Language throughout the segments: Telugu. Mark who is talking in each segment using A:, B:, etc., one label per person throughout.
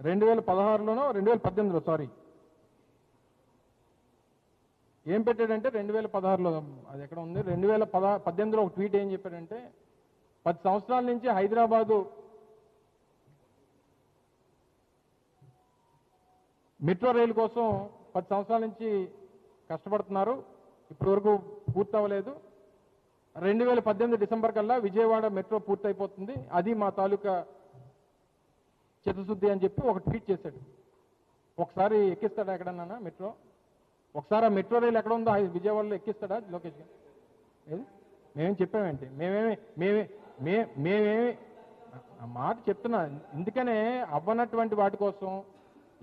A: 2016లోనో 2018లో సారీ ఏం పెట్టాడంటే 2016లో అది ఎక్కడ ఉంది 2018లో ఒక ట్వీట్ ఏం చెప్పాడంటే 10 సంవత్సరాల నుంచి హైదరాబాదు మెట్రో రైలు కోసం 10 సంవత్సరాల నుంచి కష్టపడుతున్నారు, ఇప్పటి వరకు పూర్తవ్వలేదు. 2018 డిసెంబర్ కల్లా విజయవాడ మెట్రో పూర్తయిపోతుంది, అది మా తాలూకా చిత్తశుద్ధి అని చెప్పి ఒక ట్వీట్ చేశాడు. ఒకసారి ఎక్కిస్తాడా ఎక్కడన్నా మెట్రో? ఒకసారి ఆ మెట్రో రైలు ఎక్కడ ఉందో విజయవాడలో ఎక్కిస్తాడా లోకేష్ గారు? ఏది మేమేం చెప్పామేంటి? మేమేమి ఆ మాట చెప్తున్నా. ఎందుకనే అవ్వనటువంటి వాటి కోసం,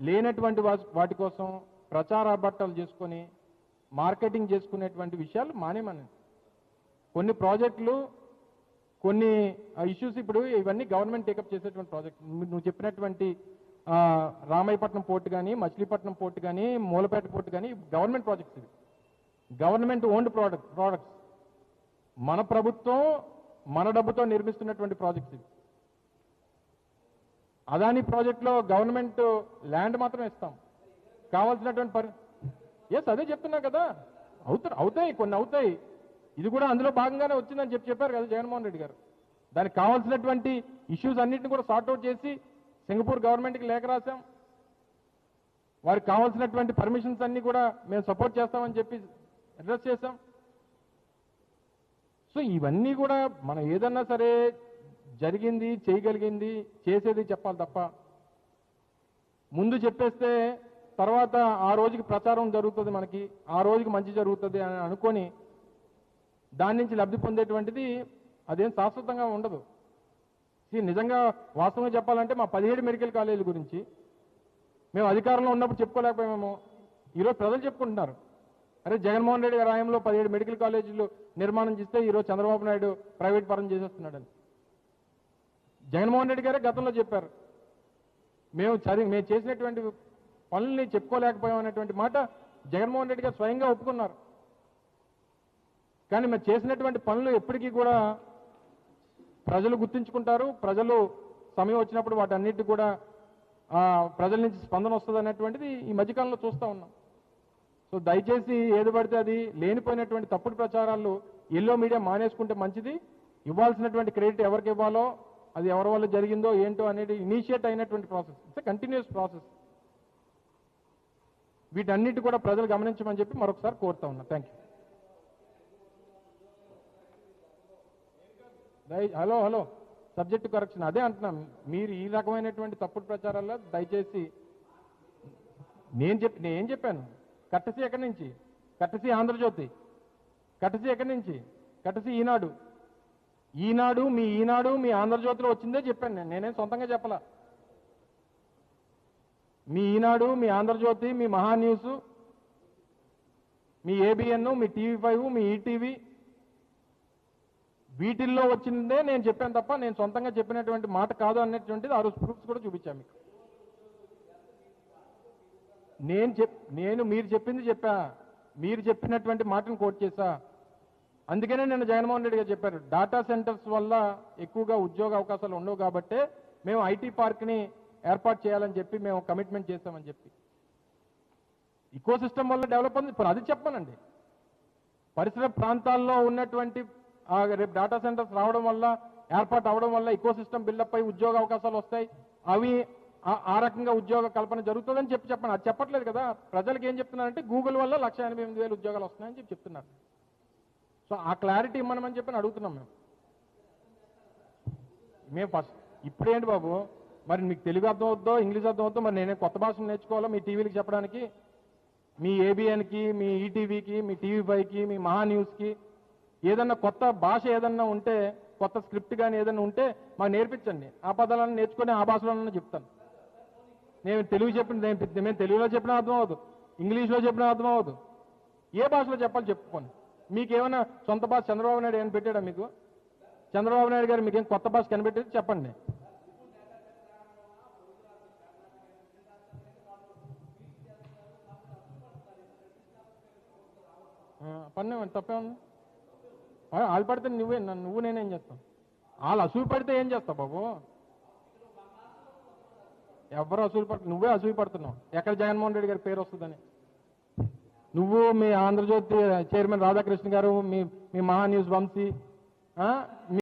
A: లేనటువంటి వాటి కోసం ప్రచార బట్టలు చేసుకొని మార్కెటింగ్ చేసుకునేటువంటి విషయాలు మానేమని. కొన్ని ప్రాజెక్టులు, కొన్ని ఇష్యూస్ ఇప్పుడు ఇవన్నీ గవర్నమెంట్ టేకప్ చేసేటువంటి ప్రాజెక్ట్. నువ్వు చెప్పినటువంటి రామాయపట్నం పోర్ట్ కానీ, మచిలీపట్నం పోర్ట్ కానీ, మూలపేట పోర్ట్ కానీ గవర్నమెంట్ ప్రాజెక్ట్స్. ఇవి గవర్నమెంట్ ఓన్డ్ ప్రోడక్ట్స్, మన ప్రభుత్వం మన డబ్బుతో నిర్మిస్తున్నటువంటి ప్రాజెక్ట్స్ ఇవి. అదాని ప్రాజెక్టులో గవర్నమెంట్ ల్యాండ్ మాత్రం ఇస్తాం, కావాల్సినటువంటి అదే చెప్తున్నా కదా, అవుతాయి కొన్ని అవుతాయి. ఇది కూడా అందులో భాగంగానే వచ్చిందని చెప్పారు కదా జగన్మోహన్ రెడ్డి గారు. దానికి కావాల్సినటువంటి ఇష్యూస్ అన్నింటినీ కూడా సార్ట్అవుట్ చేసి సింగపూర్ గవర్నమెంట్కి లేఖ రాశాం. వారికి కావాల్సినటువంటి పర్మిషన్స్ అన్ని కూడా మేము సపోర్ట్ చేస్తామని చెప్పి అడ్రస్ చేశాం. సో ఇవన్నీ కూడా మనం ఏదన్నా సరే జరిగింది, చేయగలిగింది, చేసేది చెప్పాలి తప్ప ముందు చెప్పేస్తే తర్వాత ఆ రోజుకి ప్రచారం జరుగుతుంది, మనకి ఆ రోజుకి మంచి జరుగుతుంది అని అనుకొని దాని నుంచి లబ్ధి పొందేటువంటిది అదేం శాశ్వతంగా ఉండదు. నిజంగా వాస్తవంగా చెప్పాలంటే మా 17 మెడికల్ కాలేజీల గురించి మేము అధికారంలో ఉన్నప్పుడు చెప్పుకోలేకపోయామేమో, ఈరోజు ప్రజలు చెప్పుకుంటున్నారు. అరే జగన్మోహన్ రెడ్డి గారి హయాంలో 17 మెడికల్ కాలేజీలు నిర్మాణం చేస్తే ఈరోజు చంద్రబాబు నాయుడు ప్రైవేట్ పరం చేసేస్తున్నాడని జగన్మోహన్ రెడ్డి గారే గతంలో చెప్పారు. మేము చేసినటువంటి పనుల్ని చెప్పుకోలేకపోయామనేటువంటి మాట జగన్మోహన్ రెడ్డి గారు స్వయంగా ఒప్పుకున్నారు. కానీ మేము చేసినటువంటి పనులు ఎప్పటికీ కూడా ప్రజలు గుర్తుంచుకుంటారు. ప్రజలు సమయం వచ్చినప్పుడు వాటన్నిటి కూడా ప్రజల నుంచి స్పందన వస్తుంది అనేటువంటిది ఈ మధ్యకాలంలో చూస్తూ ఉన్నాం. సో దయచేసి ఏది పడితే అది లేనిపోయినటువంటి తప్పుడు ప్రచారాలు ఎల్లో మీడియా మానేసుకుంటే మంచిది. ఇవ్వాల్సినటువంటి క్రెడిట్ ఎవరికి ఇవ్వాలో, అది ఎవరి వల్ల జరిగిందో ఏంటో అనేది ఇనిషియేట్ అయినటువంటి ప్రాసెస్. It's continuous process. వీటన్నిటి కూడా ప్రజలు గమనించమని చెప్పి మరొకసారి కోరుతా ఉన్నా. Thank you. Hello subject correction అదే అంటున్నాం. మీరు ఈ రకమైనటువంటి తప్పుడు ప్రచారాల్లో దయచేసి నేను ఏం చెప్పాను? కట్టసి ఎక్కడి నుంచి? కట్టసి ఆంధ్రజ్యోతి, కట్టసి ఎక్కడి నుంచి? కట్టసి ఈనాడు మీ ఆంధ్రజ్యోతిలో వచ్చిందే చెప్పాను. నేనేం సొంతంగా చెప్పలా. మీ ఈనాడు, మీ ఆంధ్రజ్యోతి, మీ మహా న్యూస్, మీ ఏబిఎన్, మీ టీవీ5, మీ ఈటీవీ, వీటిల్లో వచ్చిందే నేను చెప్పాను తప్ప నేను సొంతంగా చెప్పినటువంటి మాట కాదు అనేటువంటిది ఆ రోజు ప్రూఫ్స్ కూడా చూపించాను మీకు. మీరు చెప్పింది చెప్పా, మీరు చెప్పినటువంటి మాటను కోట్ చేశా. అందుకనే నేను జగన్మోహన్ రెడ్డి గారు చెప్పారు, డాటా సెంటర్స్ వల్ల ఎక్కువగా ఉద్యోగ అవకాశాలు ఉండవు కాబట్టే మేము ఐటీ పార్క్ని ఏర్పాటు చేయాలని చెప్పి మేము కమిట్మెంట్ చేస్తామని చెప్పి. ఇకో సిస్టమ్ వల్ల డెవలప్ అవుతుంది. ఇప్పుడు అది చెప్పానండి. పరిసర ప్రాంతాల్లో ఉన్నటువంటి రేపు డాటా సెంటర్స్ రావడం వల్ల, ఏర్పాటు అవడం వల్ల ఇకో సిస్టమ్ బిల్డప్ అయి ఉద్యోగ అవకాశాలు వస్తాయి. అవి ఆ రకంగా ఉద్యోగ కల్పన జరుగుతుందని చెప్పండి. అది చెప్పట్లేదు కదా. ప్రజలకు ఏం చెప్తున్నారంటే గూగుల్ వల్ల 1,88,000 ఉద్యోగాలు వస్తున్నాయని చెప్పి చెప్తున్నారు. సో ఆ క్లారిటీ ఇమ్మనమని చెప్పి అడుగుతున్నాం మేము ఫస్ట్. ఇప్పుడేంటి బాబు, మరి మీకు తెలుగు అర్థం అవుద్దో, ఇంగ్లీష్ అర్థం అవుద్దో, మరి నేనే కొత్త భాషను నేర్చుకోవాలా మీ టీవీలకు చెప్పడానికి? మీ ఏబిఎన్కి, మీ ఈటీవీకి, మీ టీవీ5కి, మీ మహా న్యూస్కి ఏదన్నా కొత్త భాష ఏదన్నా ఉంటే, కొత్త స్క్రిప్ట్ కానీ ఏదన్నా ఉంటే మాకు నేర్పించండి. ఆ పదాలను నేర్చుకొని ఆ భాషలోనే చెప్తాను. నేను మేము తెలుగులో చెప్పినా అర్థం అవ్వదు, ఇంగ్లీష్లో చెప్పినా అర్థం అవ్వదు. ఏ భాషలో చెప్పాలి చెప్పుకోండి. మీకేమైనా సొంత భాష చంద్రబాబు నాయుడు ఏమైనా పెట్టాడా మీకు? చంద్రబాబు నాయుడు గారు మీకేం కొత్త భాష కనిపెట్టేది చెప్పండి. పన్నేమండి తప్పేమన్నా? వాళ్ళు పడితే నువ్వు నేనేం చేస్తాం? వాళ్ళు అసూయ పడితే ఏం చేస్తావు బాబు? ఎవరు నువ్వే అసూయ పడుతున్నావు. ఎక్కడ జగన్మోహన్ రెడ్డి గారి పేరు వస్తుందని. నువ్వు మీ ఆంధ్రజ్యోతి చైర్మన్ రాధాకృష్ణ గారు, మీ మహా న్యూస్ వంశీ,